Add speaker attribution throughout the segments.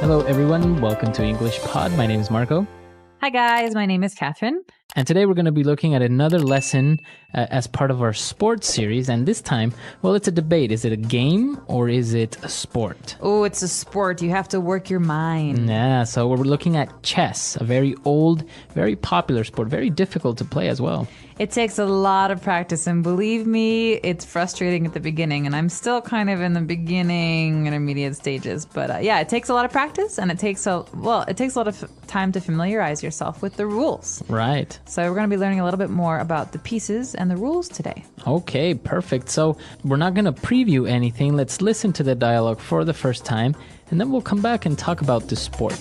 Speaker 1: Hello, everyone. Welcome to English Pod. My name is Marco.
Speaker 2: Hi, guys. My name is Catherine.
Speaker 1: And today we're going to be looking at another lesson as part of our sports series. And this time, well, it's a debate. Is it a game or is it a sport?
Speaker 2: Oh, it's a sport. You have to work your mind.
Speaker 1: Yeah, so we're looking at chess, a very old, very popular sport, very difficult to play as well.
Speaker 2: It takes a lot of practice, and believe me, it's frustrating at the beginning, and I'm still kind of in the beginning, intermediate stages. But yeah, it takes a lot of practice, and it takes a lot of time to familiarize yourself with the rules.
Speaker 1: Right.
Speaker 2: So we're going to be learning a little bit more about the pieces and the rules today.
Speaker 1: Okay, perfect. So we're not going to preview anything. Let's listen to the dialogue for the first time, and then we'll come back and talk about the sport.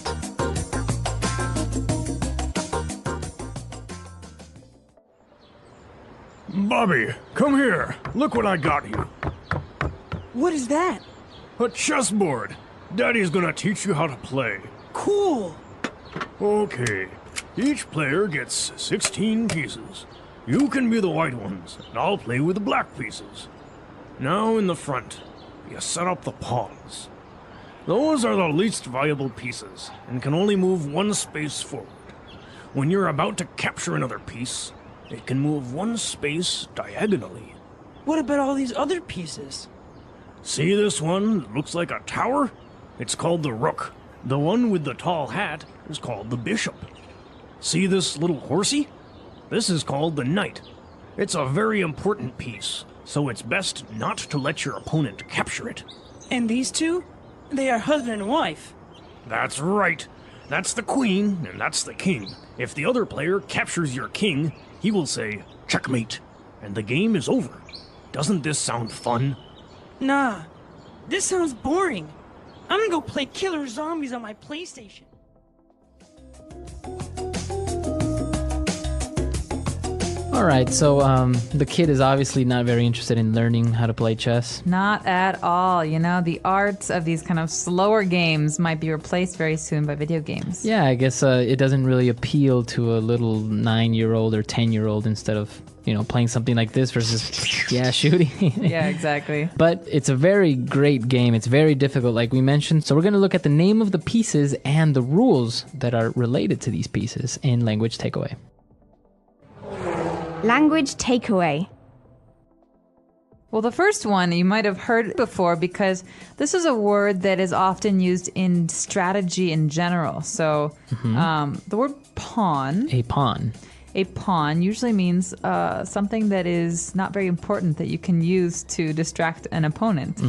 Speaker 3: Bobby, come here. Look what I got you.
Speaker 4: What is that?
Speaker 3: A chessboard. Daddy's gonna teach you how to play.
Speaker 4: Cool.
Speaker 3: Okay. Each player gets 16 pieces. You can be the white ones, and I'll play with the black pieces. Now in the front, you set up the pawns. Those are the least valuable pieces, and can only move one space forward. When you're about to capture another piece, it can move one space diagonally.
Speaker 4: What about all these other pieces?
Speaker 3: See this one that looks like a tower? It's called the rook. The one with the tall hat is called the bishop. See this little horsey? This is called the knight. It's a very important piece, so it's best not to let your opponent capture it.
Speaker 4: And these two? They are husband and wife.
Speaker 3: That's right. That's the queen, and that's the king. If the other player captures your king, he will say, checkmate, and the game is over. Doesn't this sound fun?
Speaker 4: Nah, this sounds boring. I'm gonna go play Killer Zombies on my PlayStation.
Speaker 1: All right, so the kid is obviously not very interested in learning how to play chess.
Speaker 2: Not at all. You know, the art of these kind of slower games might be replaced very soon by video games.
Speaker 1: Yeah, I guess it doesn't really appeal to a little 9-year-old or 10-year-old instead of, playing something like this versus, shooting.
Speaker 2: Yeah, exactly.
Speaker 1: But it's a very great game. It's very difficult, like we mentioned. So we're going to look at the name of the pieces and the rules that are related to these pieces in Language Takeaway.
Speaker 5: Language takeaway.
Speaker 2: Well, the first one you might have heard before because this is a word that is often used in strategy in general. So the word pawn.
Speaker 1: A pawn.
Speaker 2: A pawn usually means something that is not very important that you can use to distract an opponent.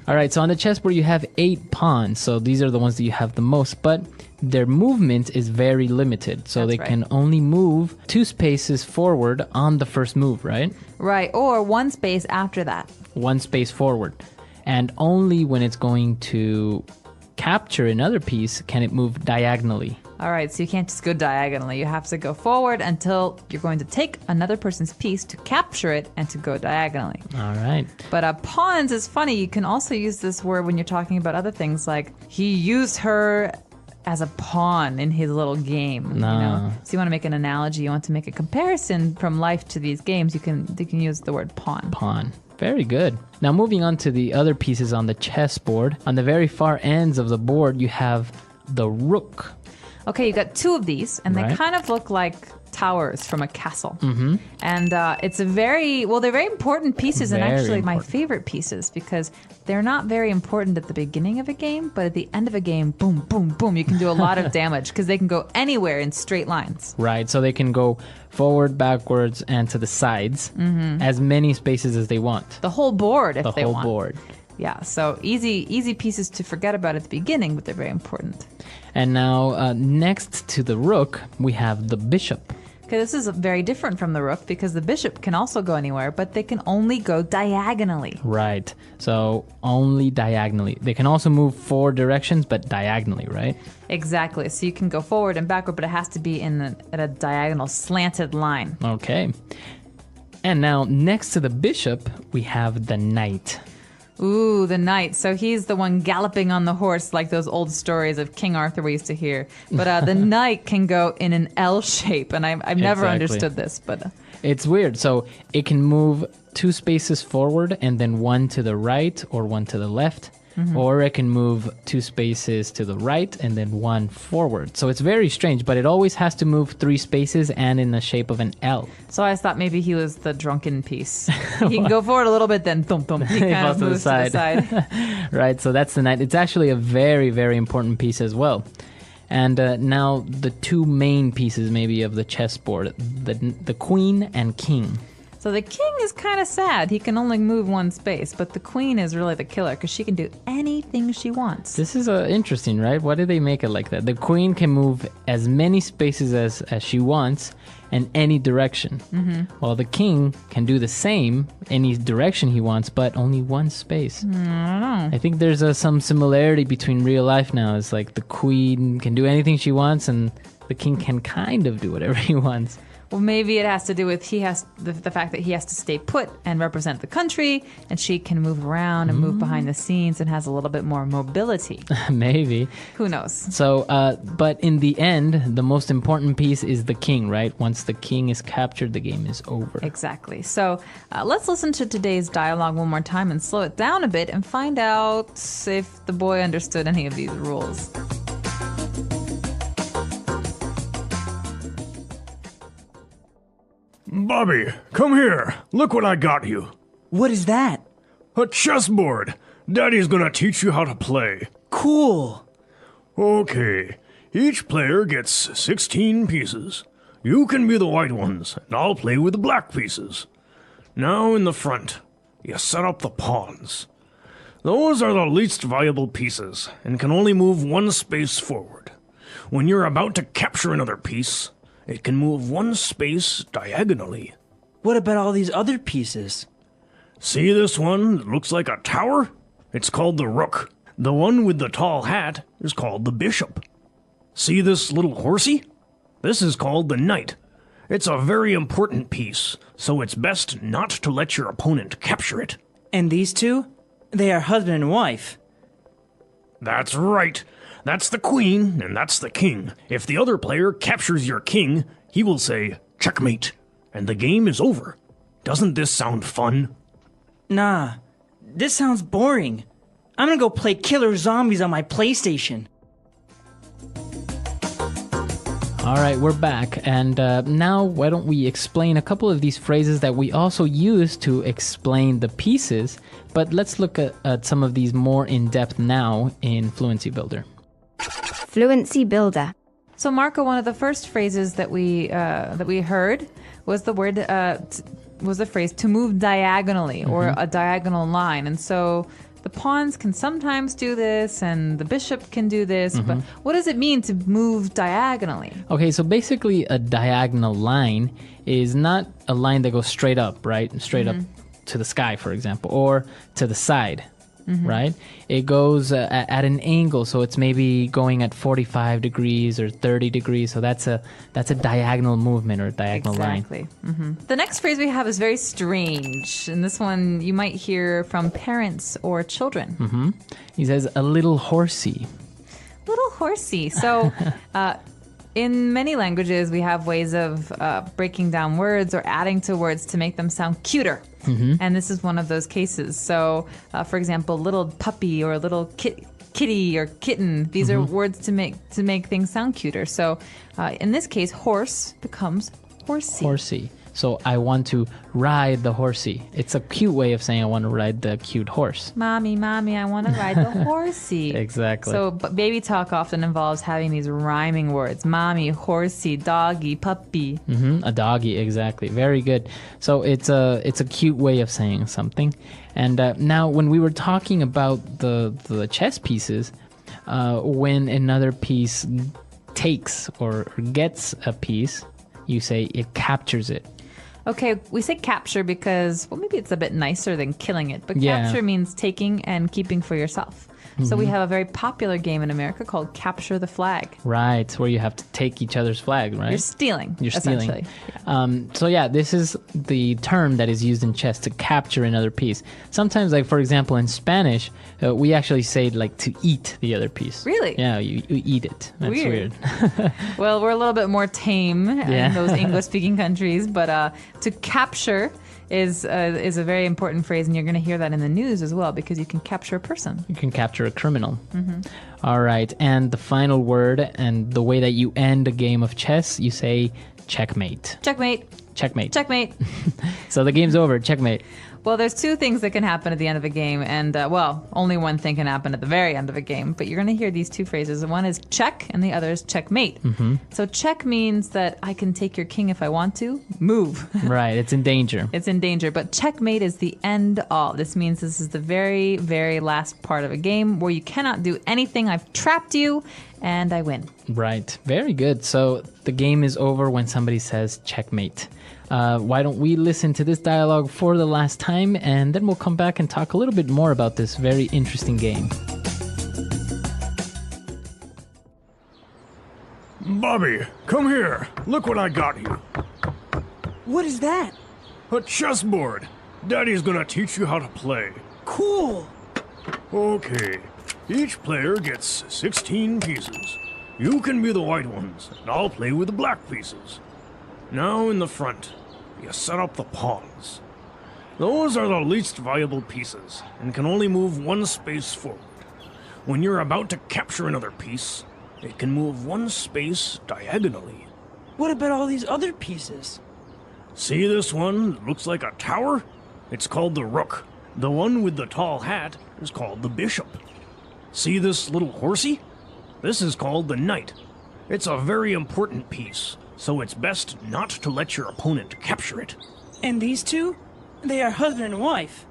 Speaker 1: All right, so on the chessboard you have 8 pawns. So these are the ones that you have the most, but their movement is very limited. So
Speaker 2: That's
Speaker 1: they
Speaker 2: right.
Speaker 1: can only move 2 spaces forward on the first move, right?
Speaker 2: Right, or one space after that.
Speaker 1: 1 space forward. And only when it's going to capture another piece can it move diagonally.
Speaker 2: All right, so you can't just go diagonally. You have to go forward until you're going to take another person's piece to capture it and to go diagonally.
Speaker 1: All right.
Speaker 2: But pawns is funny. You can also use this word when you're talking about other things, like he used her as a pawn in his little game.
Speaker 1: No.
Speaker 2: So you want to make an analogy, you want to make a comparison from life to these games, you can use the word pawn.
Speaker 1: Pawn. Very good. Now moving on to the other pieces on the chessboard. On the very far ends of the board, you have the rook.
Speaker 2: Okay, you got 2 of these, and
Speaker 1: Right.
Speaker 2: they kind of look like towers from a castle. Mm-hmm. And it's they're very important pieces, and
Speaker 1: Very
Speaker 2: actually my
Speaker 1: important.
Speaker 2: favorite pieces, because they're not very important at the beginning of a game, but at the end of a game, boom, boom, boom, you can do a lot of damage, because they can go anywhere in straight lines.
Speaker 1: Right, so they can go forward, backwards, and to the sides, as many spaces as they want.
Speaker 2: The whole board, if
Speaker 1: The
Speaker 2: they
Speaker 1: whole
Speaker 2: want.
Speaker 1: board.
Speaker 2: Yeah, so easy pieces to forget about at the beginning, but they're very important.
Speaker 1: And now, next to the rook, we have the bishop.
Speaker 2: Okay, this is very different from the rook because the bishop can also go anywhere, but they can only go diagonally.
Speaker 1: Right, so only diagonally. They can also move 4 directions, but diagonally, right?
Speaker 2: Exactly. So you can go forward and backward, but it has to be at a diagonal, slanted line.
Speaker 1: Okay. And now, next to the bishop, we have the knight.
Speaker 2: Ooh, the knight. So he's the one galloping on the horse like those old stories of King Arthur we used to hear. But the knight can go in an L shape, and I've never
Speaker 1: Exactly.
Speaker 2: understood this. But
Speaker 1: It's weird. So it can move 2 spaces forward and then 1 to the right or 1 to the left. or it can move 2 spaces to the right and then 1 forward. So it's very strange, but it always has to move 3 spaces and in the shape of an L.
Speaker 2: So I thought maybe he was the drunken piece. He can go forward a little bit, then thump thump. He kind
Speaker 1: falls
Speaker 2: of moves to the side.
Speaker 1: Right, so that's the knight. It's actually a very, very important piece as well. And now the 2 main pieces maybe of the chessboard, the queen and king.
Speaker 2: So the king is kind of sad. He can only move 1 space, but the queen is really the killer because she can do anything she wants.
Speaker 1: This is interesting, right? Why did they make it like that? The queen can move as many spaces as she wants in any direction. While the king can do the same, any direction he wants, but only 1 space.
Speaker 2: I don't know.
Speaker 1: I think there's some similarity between real life now. It's like the queen can do anything she wants and the king can kind of do whatever he wants.
Speaker 2: Well, maybe it has to do with the fact that he has to stay put and represent the country, and she can move around and move behind the scenes and has a little bit more mobility.
Speaker 1: Maybe.
Speaker 2: Who knows?
Speaker 1: So, but in the end, the most important piece is the king, right? Once the king is captured, the game is over.
Speaker 2: Exactly. So let's listen to today's dialogue one more time and slow it down a bit and find out if the boy understood any of these rules.
Speaker 3: Bobby, come here. Look what I got you.
Speaker 4: What is that?
Speaker 3: A chessboard. Daddy's gonna teach you how to play.
Speaker 4: Cool.
Speaker 3: Okay. Each player gets 16 pieces. You can be the white ones, and I'll play with the black pieces. Now in the front, you set up the pawns. Those are the least valuable pieces, and can only move 1 space forward. When you're about to capture another piece, it can move 1 space diagonally.
Speaker 4: What about all these other pieces?
Speaker 3: See this one that looks like a tower? It's called the rook. The one with the tall hat is called the bishop. See this little horsey? This is called the knight. It's a very important piece, so it's best not to let your opponent capture it.
Speaker 4: And these two? They are husband and wife.
Speaker 3: That's right. That's the queen, and that's the king. If the other player captures your king, he will say, checkmate, and the game is over. Doesn't this sound fun?
Speaker 4: Nah, this sounds boring. I'm gonna go play Killer Zombies on my PlayStation.
Speaker 1: All right, we're back. And now why don't we explain a couple of these phrases that we also use to explain the pieces. But let's look at some of these more in depth now in Fluency Builder.
Speaker 5: Fluency Builder.
Speaker 2: So, Marco, one of the first phrases that we heard was the phrase to move diagonally or a diagonal line. And so the pawns can sometimes do this and the bishop can do this. But what does it mean to move diagonally?
Speaker 1: Okay, so basically a diagonal line is not a line that goes straight up, right? Straight up to the sky, for example, or to the side. Right? It goes at an angle, so it's maybe going at 45 degrees or 30 degrees. So that's a diagonal movement or a diagonal line.
Speaker 2: Exactly. The next phrase we have is very strange, and this one you might hear from parents or children.
Speaker 1: He says a little horsey.
Speaker 2: Little horsey. So, in many languages, we have ways of breaking down words or adding to words to make them sound cuter. And this is one of those cases. So, for example, little puppy or little kitty or kitten. These are words to make things sound cuter. So, in this case, horse becomes horsey.
Speaker 1: Horsey. So I want to ride the horsey. It's a cute way of saying I want to ride the cute horse.
Speaker 2: Mommy, I want to ride the horsey.
Speaker 1: Exactly.
Speaker 2: So baby talk often involves having these rhyming words. Mommy, horsey, doggy, puppy.
Speaker 1: A doggy, exactly. Very good. So it's a cute way of saying something. And now when we were talking about the chess pieces, when another piece takes or gets a piece, you say it captures it.
Speaker 2: Okay, we say capture because, well, maybe it's a bit nicer than killing it, but
Speaker 1: Yeah.
Speaker 2: capture means taking and keeping for yourself. So we have a very popular game in America called Capture the Flag.
Speaker 1: Right, where you have to take each other's flag, right?
Speaker 2: You're stealing,
Speaker 1: You're stealing.
Speaker 2: essentially. Yeah.
Speaker 1: So yeah, this is the term that is used in chess to capture another piece. Sometimes, like for example, in Spanish, we actually say like to eat the other piece.
Speaker 2: Really?
Speaker 1: Yeah, you eat it. That's weird.
Speaker 2: Well, we're a little bit more tame
Speaker 1: Yeah.
Speaker 2: in those English-speaking countries, but to capture is a very important phrase, and you're going to hear that in the news as well, because you can capture a person.
Speaker 1: You can capture a criminal. All right. And the final word and the way that you end a game of chess, you say checkmate.
Speaker 2: Checkmate.
Speaker 1: Checkmate.
Speaker 2: Checkmate.
Speaker 1: So the game's over. Checkmate.
Speaker 2: Well, there's two things that can happen at the end of a game, and only one thing can happen at the very end of a game. But you're going to hear these two phrases. One is check, and the other is checkmate. So check means that I can take your king if I want to. Move.
Speaker 1: Right. It's in danger.
Speaker 2: It's in danger. But checkmate is the end all. This means this is the very, very last part of a game where you cannot do anything. I've trapped you, and I win.
Speaker 1: Right. Very good. So the game is over when somebody says checkmate. Why don't we listen to this dialogue for the last time, and then we'll come back and talk a little bit more about this very interesting game.
Speaker 3: Bobby, come here. Look what I got you.
Speaker 4: What is that?
Speaker 3: A chessboard. Daddy's gonna teach you how to play.
Speaker 4: Cool.
Speaker 3: Okay. Each player gets 16 pieces. You can be the white ones, and I'll play with the black pieces. Now in the front, you set up the pawns. Those are the least valuable pieces, and can only move one space forward. When you're about to capture another piece, it can move one space diagonally.
Speaker 4: What about all these other pieces?
Speaker 3: See this one that looks like a tower? It's called the rook. The one with the tall hat is called the bishop. See this little horsey? This is called the knight. It's a very important piece, so it's best not to let your opponent capture it.
Speaker 4: And these two? They are husband and wife.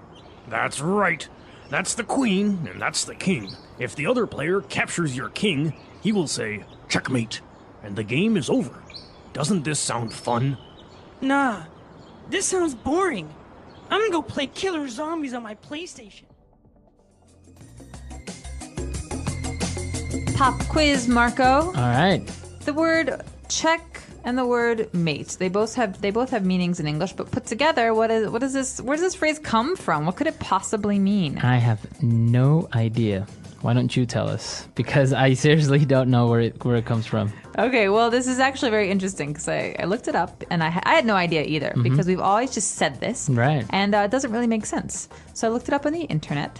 Speaker 3: That's right. That's the queen, and that's the king. If the other player captures your king, he will say, checkmate, and the game is over. Doesn't this sound fun?
Speaker 4: Nah, this sounds boring. I'm gonna go play Killer Zombies on my PlayStation.
Speaker 2: Pop quiz, Marco.
Speaker 1: All right.
Speaker 2: The word check and the word mate. They both have meanings in English, but put together, where does this phrase come from? What could it possibly mean?
Speaker 1: I have no idea. Why don't you tell us? Because I seriously don't know where it comes from.
Speaker 2: Okay, well, this is actually very interesting because I looked it up and I had no idea either because we've always just said this.
Speaker 1: Right.
Speaker 2: And it doesn't really make sense. So I looked it up on the internet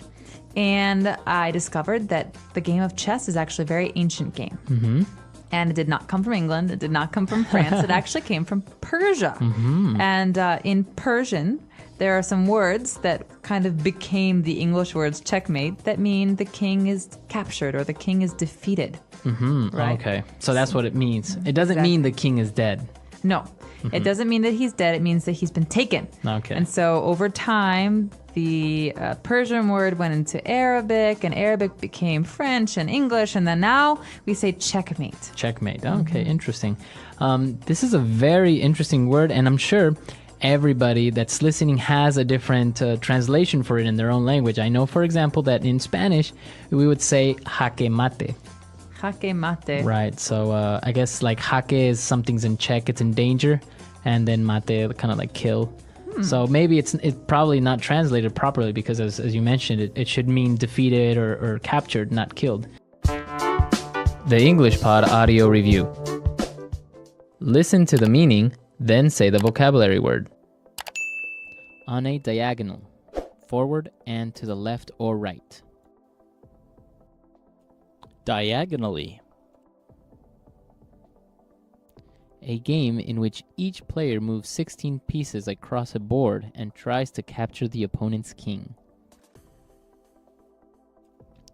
Speaker 2: and I discovered that the game of chess is actually a very ancient game. Mm-hmm. And it did not come from England. It did not come from France. It actually came from Persia. Mm-hmm. And in Persian, there are some words that kind of became the English words checkmate that mean the king is captured or the king is defeated.
Speaker 1: Mm-hmm. Right? Okay. So that's what it means. It doesn't mean the king is dead.
Speaker 2: No. It doesn't mean that he's dead. It means that he's been taken.
Speaker 1: Okay.
Speaker 2: And so over time, the Persian word went into Arabic, and Arabic became French and English, and then now we say checkmate.
Speaker 1: Checkmate. Okay, interesting. This is a very interesting word, and I'm sure everybody that's listening has a different translation for it in their own language. I know, for example, that in Spanish, we would say jaque mate.
Speaker 2: Jaque mate.
Speaker 1: Right. So I guess like jaque is something's in check, it's in danger, and then mate kind of like kill. So maybe it's probably not translated properly because as you mentioned, it should mean defeated or captured, not killed. The English Pod Audio Review. Listen to the meaning, then say the vocabulary word. On a diagonal, forward and to the left or right. Diagonally. A game in which each player moves 16 pieces across a board and tries to capture the opponent's king.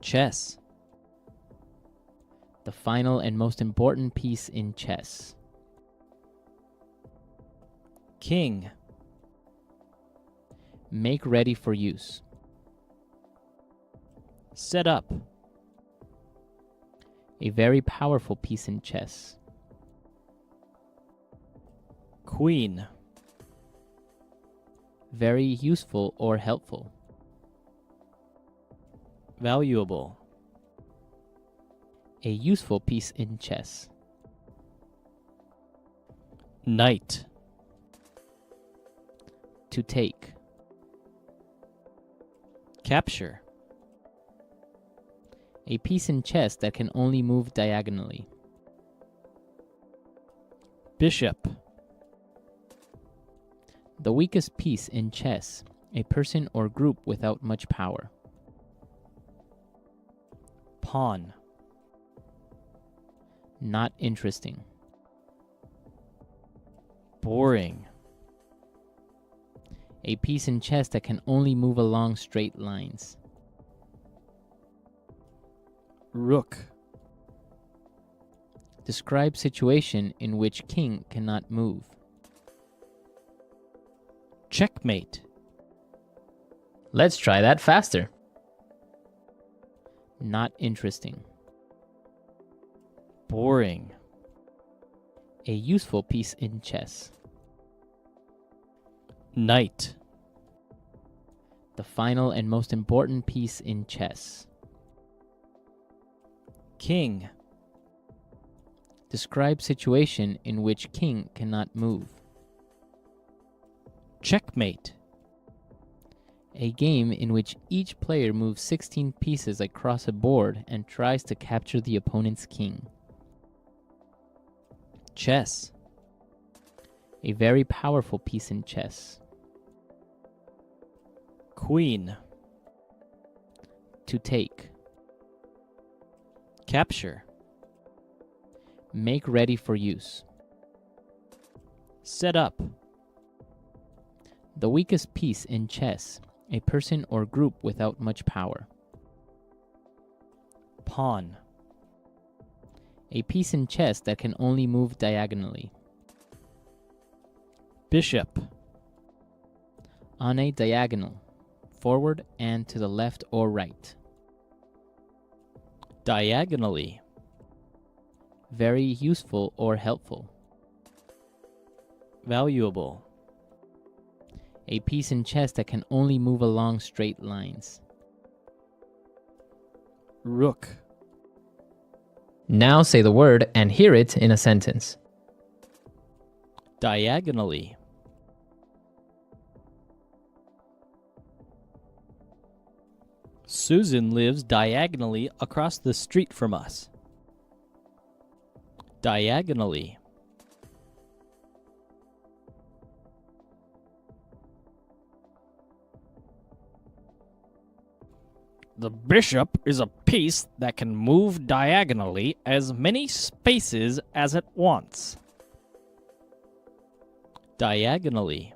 Speaker 1: Chess. The final and most important piece in chess. King. Make ready for use. Set up. A very powerful piece in chess. Queen. Very useful or helpful. Valuable. A useful piece in chess. Knight. To take. Capture. A piece in chess that can only move diagonally. Bishop. The weakest piece in chess, a person or group without much power.
Speaker 6: Pawn.
Speaker 1: Not interesting.
Speaker 6: Boring.
Speaker 1: A piece in chess that can only move along straight lines.
Speaker 6: Rook.
Speaker 1: Describe situation in which king cannot move.
Speaker 6: Checkmate.
Speaker 1: Let's try that faster. Not interesting.
Speaker 6: Boring.
Speaker 1: A useful piece in chess.
Speaker 6: Knight.
Speaker 1: The final and most important piece in chess.
Speaker 6: King.
Speaker 1: Describe situation in which king cannot move.
Speaker 6: Checkmate.
Speaker 1: A game in which each player moves 16 pieces across a board and tries to capture the opponent's king.
Speaker 6: Chess.
Speaker 1: A very powerful piece in chess.
Speaker 6: Queen.
Speaker 1: To take.
Speaker 6: Capture.
Speaker 1: Make ready for use.
Speaker 6: Set up.
Speaker 1: The weakest piece in chess, a person or group without much power.
Speaker 6: Pawn.
Speaker 1: A piece in chess that can only move diagonally.
Speaker 6: Bishop.
Speaker 1: On a diagonal, forward and to the left or right.
Speaker 6: Diagonally.
Speaker 1: Very useful or helpful.
Speaker 6: Valuable.
Speaker 1: A piece in chess that can only move along straight lines.
Speaker 6: Rook.
Speaker 1: Now say the word and hear it in a sentence.
Speaker 6: Diagonally. Susan lives diagonally across the street from us. Diagonally. The bishop is a piece that can move diagonally as many spaces as it wants. Diagonally.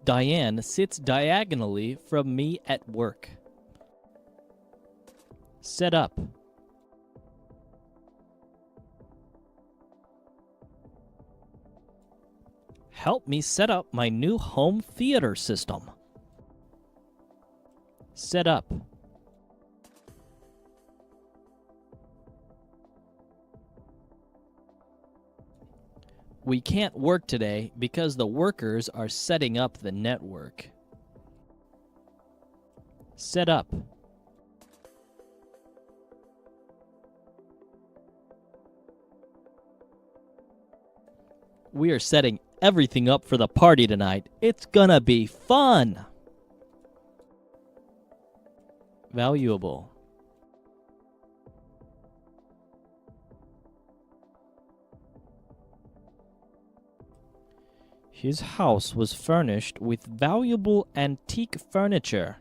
Speaker 6: Diane sits diagonally from me at work. Set up. Help me set up my new home theater system. Set up. We can't work today because the workers are setting up the network. Set up. We are setting everything up for the party tonight. It's gonna be fun. Valuable. His house was furnished with valuable antique furniture.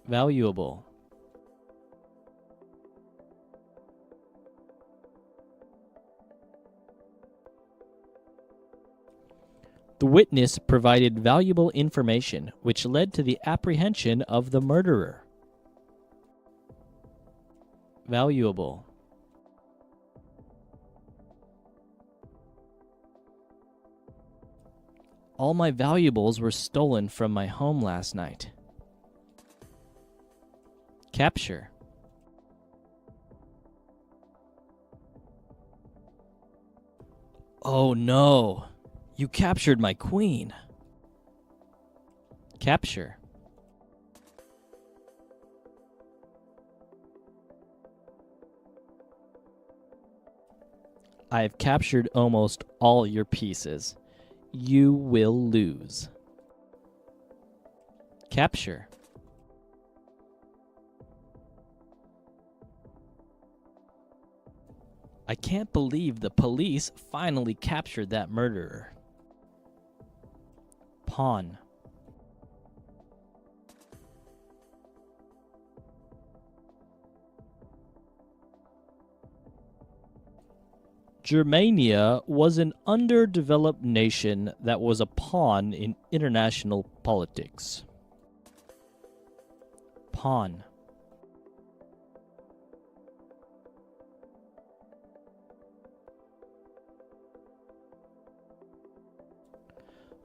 Speaker 6: Valuable. The witness provided valuable information, which led to the apprehension of the murderer. Valuable. All my valuables were stolen from my home last night. Capture. Oh no! You captured my queen. Capture. I have captured almost all your pieces. You will lose. Capture. I can't believe the police finally captured that murderer. Pawn. Germania was an underdeveloped nation that was a pawn in international politics. Pawn.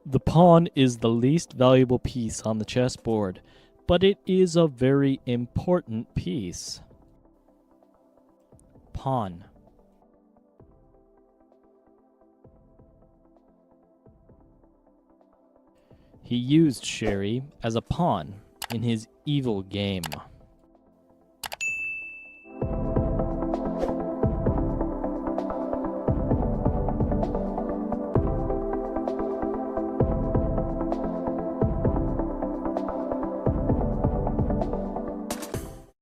Speaker 6: The pawn is the least valuable piece on the chessboard, but it is a very important piece. Pawn. He used Sherry as a pawn in his evil game.